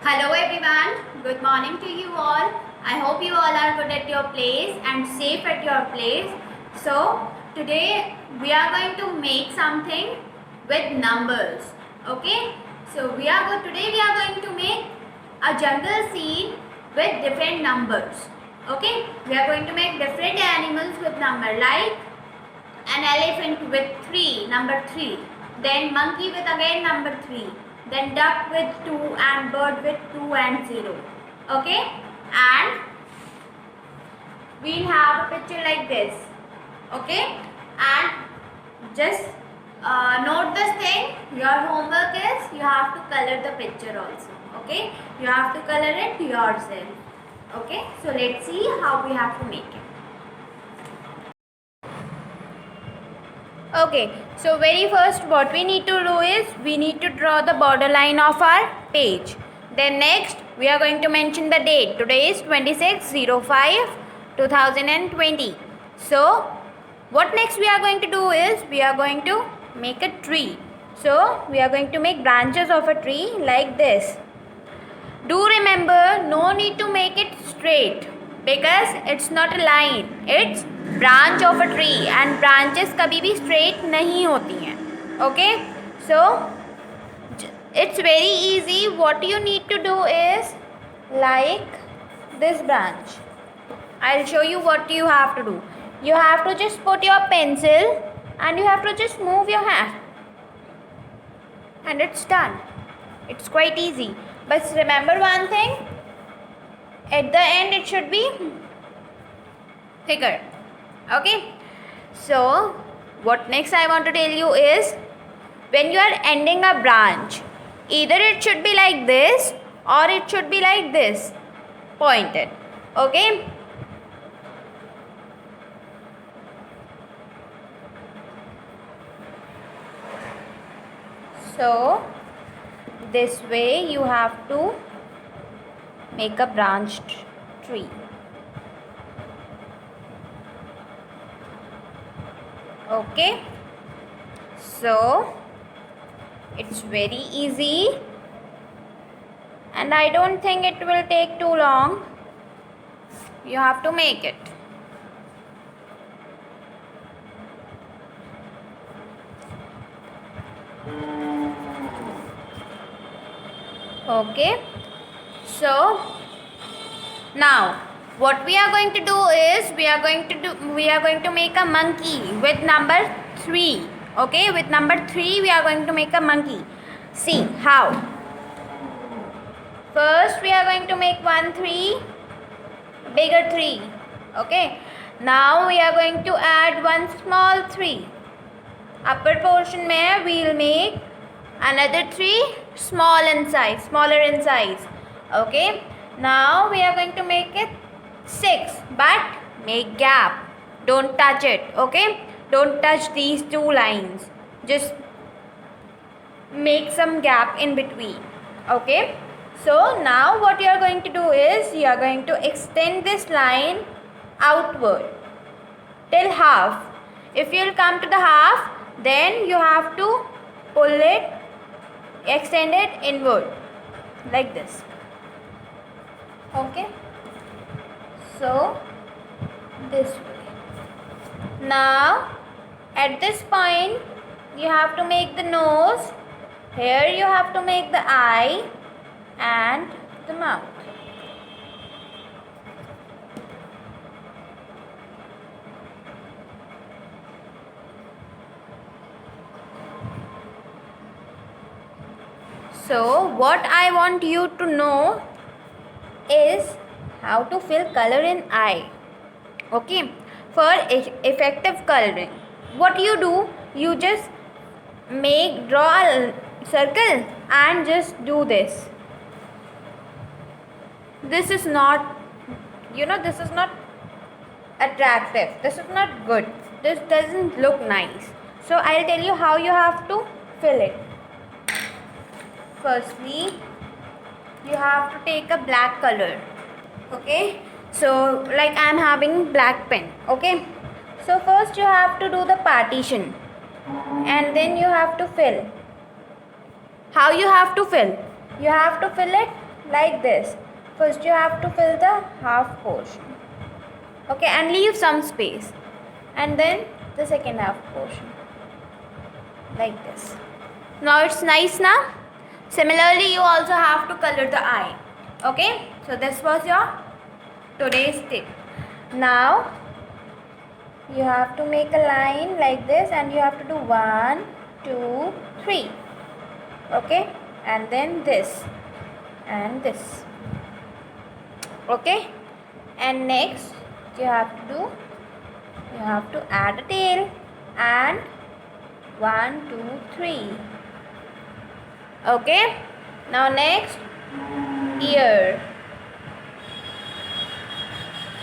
Hello everyone, good morning to you all. I hope you all are good at your place and safe at your place. So today we are going to make something with numbers. Okay? So today we are going to make a jungle scene with different numbers. Okay? We are going to make different animals with number like an elephant with 3, number 3, then monkey with again number 3, then duck with 2 and bird with 2 and 0. Okay, and we'll have a picture like this. Okay, and just note this thing, your homework is you have to color the picture also. Okay, you have to color it yourself. Okay, so let's see how we have to make it. Okay, so very first what we need to do is we need to draw the borderline of our page. Then next we are going to mention the date. Today is 26/05/2020. So what next we are going to do is we are going to make a tree. So we are going to make branches of a tree like this. Do remember, no need to make it straight because it's not a line, it's branch of a tree and branches कभी भी straight नहीं होती हैं. Okay, so it's very easy. What you need to do is like this branch. I'll show you what you have to do. You have to just put your pencil and you have to just move your hand and it's done. It's quite easy. But remember one thing, at the end it should be thicker. Okay, so what next I want to tell you is when you are ending a branch, either it should be like this or it should be like this, pointed. Okay, so this way you have to make a branched tree. Okay, so it's very easy and I don't think it will take too long. You have to make it. Okay, so now what we are going to do is we are going to make a monkey with number 3. Okay, with number 3 we are going to make a monkey. See how. First we are going to make 1 3, bigger 3. Okay, now we are going to add one small 3. Upper portion mein we'll make another 3 smaller in size. Okay, now we are going to make it 6, but make gap, don't touch it. Okay, don't touch these two lines, just make some gap in between. Okay, so now what you are going to do is you are going to extend this line outward till half. If you will come to the half, then you have to pull it, extend it inward like this. Okay, so this way. Now at this point you have to make the nose, here you have to make the eye and the mouth. So what I want you to know is how to fill color in eye. Okay, for effective coloring, what you do, you just draw a circle and just do this. This is not, this is not attractive, this is not good, this doesn't look nice. So I'll tell you how you have to fill it. Firstly, you have to take a black color. Okay, so like I am having black pen. Okay, so first you have to do the partition and then you have to fill. How you have to fill? You have to fill it like this. First you have to fill the half portion, okay, and leave some space, and then the second half portion like this. Now it's nice now. Similarly you also have to color the eye, okay. So this was your today's tip. Now you have to make a line like this, and you have to do 1 2 3, okay, and then this and this, okay. And next you have to add a tail, and 1 2 3, okay. Now next ear,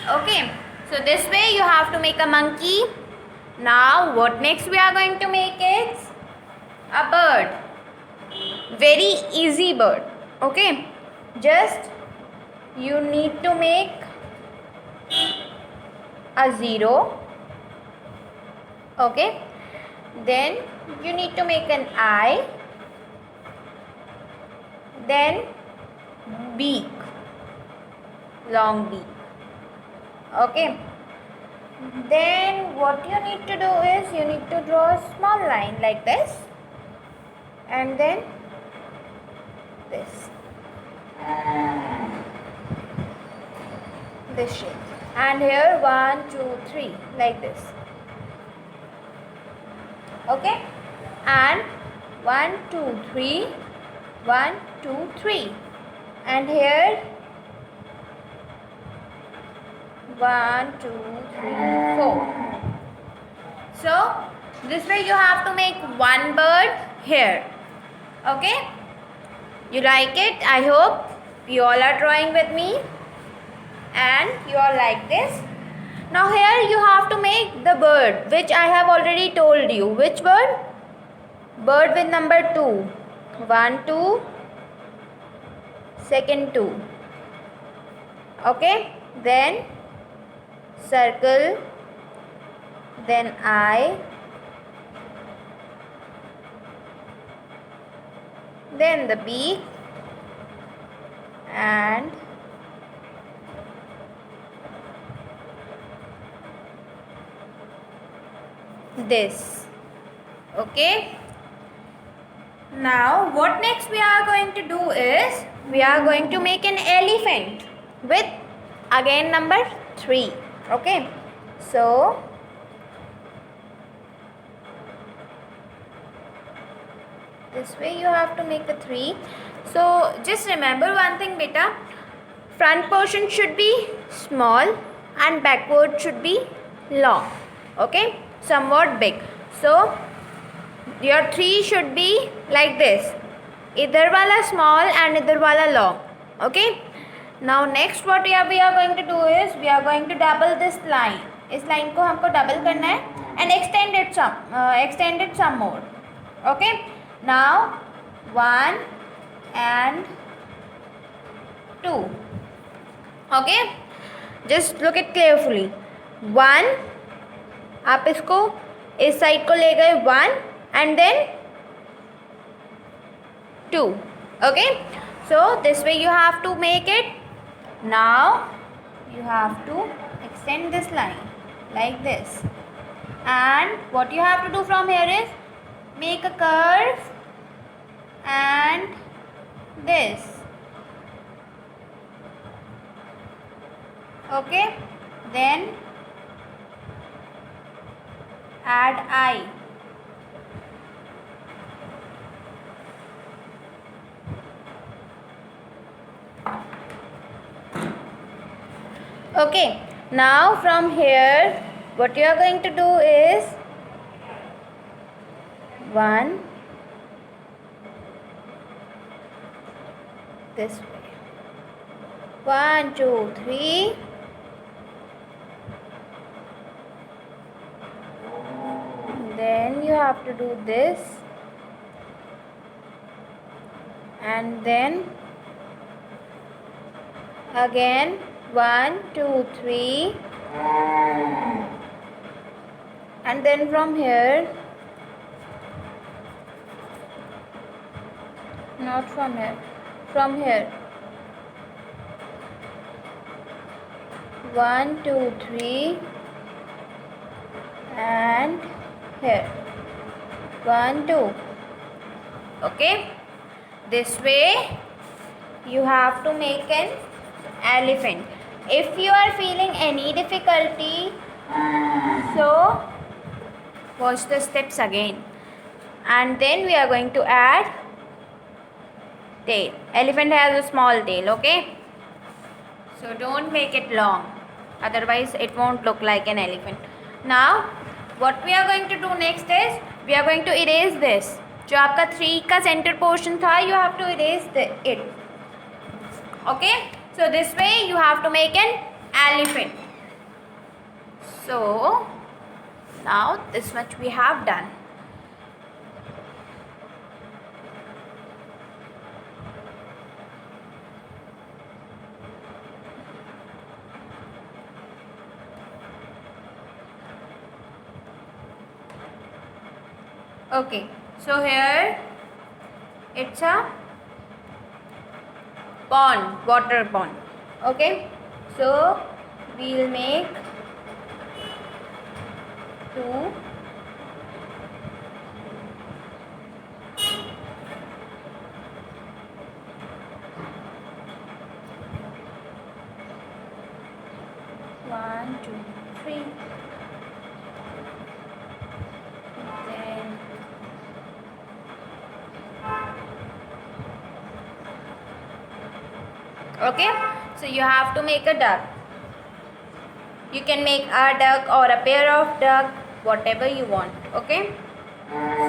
okay. So this way you have to make a monkey. Now what next we are going to make is a bird. Very easy bird, okay. Just you need to make a 0, okay. Then you need to make an eye, then beak, long beak, okay. Then what you need to do is you need to draw a small line like this, and then this shape, and here 1 2 3 like this, okay. And 1 2 3 1 2 3, and here 1 2 3 4. So this way you have to make one bird here, okay. You like it? I hope you all are drawing with me and you all like this. Now here you have to make the bird which I have already told you. Which bird? Bird with number 2. 1 2, second 2, okay. Then circle, then eye, then the beak, and this, okay. Now what next we are going to do is we are going to make an elephant with again number 3, okay. So this way you have to make a 3. So just remember one thing beta, front portion should be small and backward should be long, okay, somewhat big. So your 3 should be like this, idhar wala small and idhar wala long, okay. Now next what we are going to do is we are going to double this line. इस line को हमको double करना है and extend it some more, okay. Now 1 and 2, okay. Just look it carefully. 1, आप इसको इस side को ले गए 1 and then 2, okay. So this way you have to make it. Now you have to extend this line like this, and what you have to do from here is make a curve and this, okay. Then add eye, okay. Now from here what you are going to do is 1 this way, 1 2 3, then you have to do this, and then again 1 2 3, and then from here, not from here, from here 1 2 3 and here 1 2. Okay, this way you have to make an elephant. If you are feeling any difficulty, so watch the steps again, and then we are going to add tail. Elephant has a small tail. Okay, so don't make it long, otherwise it won't look like an elephant. Now what we are going to do next is we are going to erase this. जो आपका 3 का center portion था, you have to erase it. Okay, so this way you have to make an elephant. So now this much we have done. Okay, so here it's a pond, water pond. Okay, so we'll make 2 1 2 3, then okay, so you have to make a duck. You can make a duck or a pair of duck, whatever you want. Okay,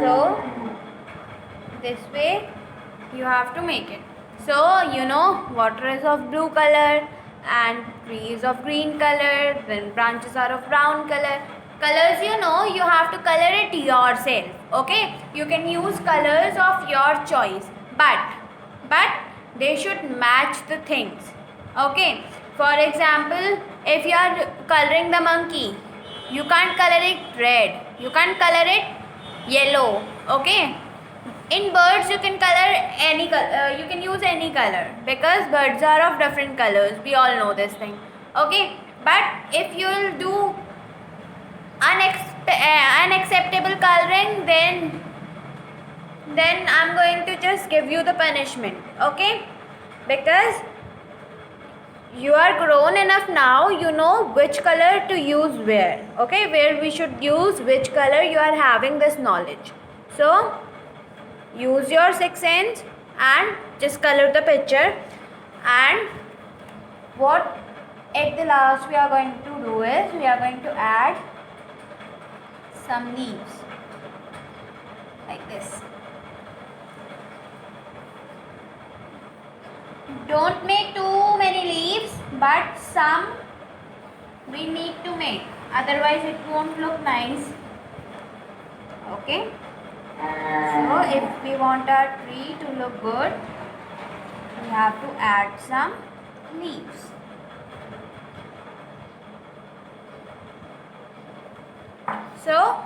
so this way you have to make it. So you know water is of blue color and tree is of green color, then branches are of brown color. Colors, you know, you have to color it yourself. Okay, you can use colors of your choice, but they should match the things. Okay, for example, if you are coloring the monkey, you can't color it red, you can't color it yellow. Okay, in birds you can color any color, you can use any color because birds are of different colors. We all know this thing. Okay, but if you will do unacceptable coloring, then I'm going to just give you the punishment. Okay, because you are grown enough now, you know which color to use where. Okay, where we should use which color, you are having this knowledge. So use your sixth sense and just color the picture. And what at the last we are going to do is we are going to add some leaves like this. Don't make too many leaves, but some we need to make, otherwise it won't look nice. Okay, so if we want our tree to look good, we have to add some leaves. So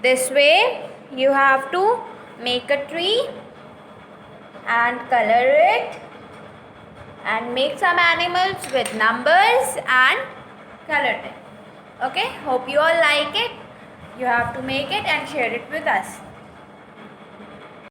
this way you have to make a tree and color it and make some animals with numbers and color them. Okay, hope you all like it. You have to make it and share it with us.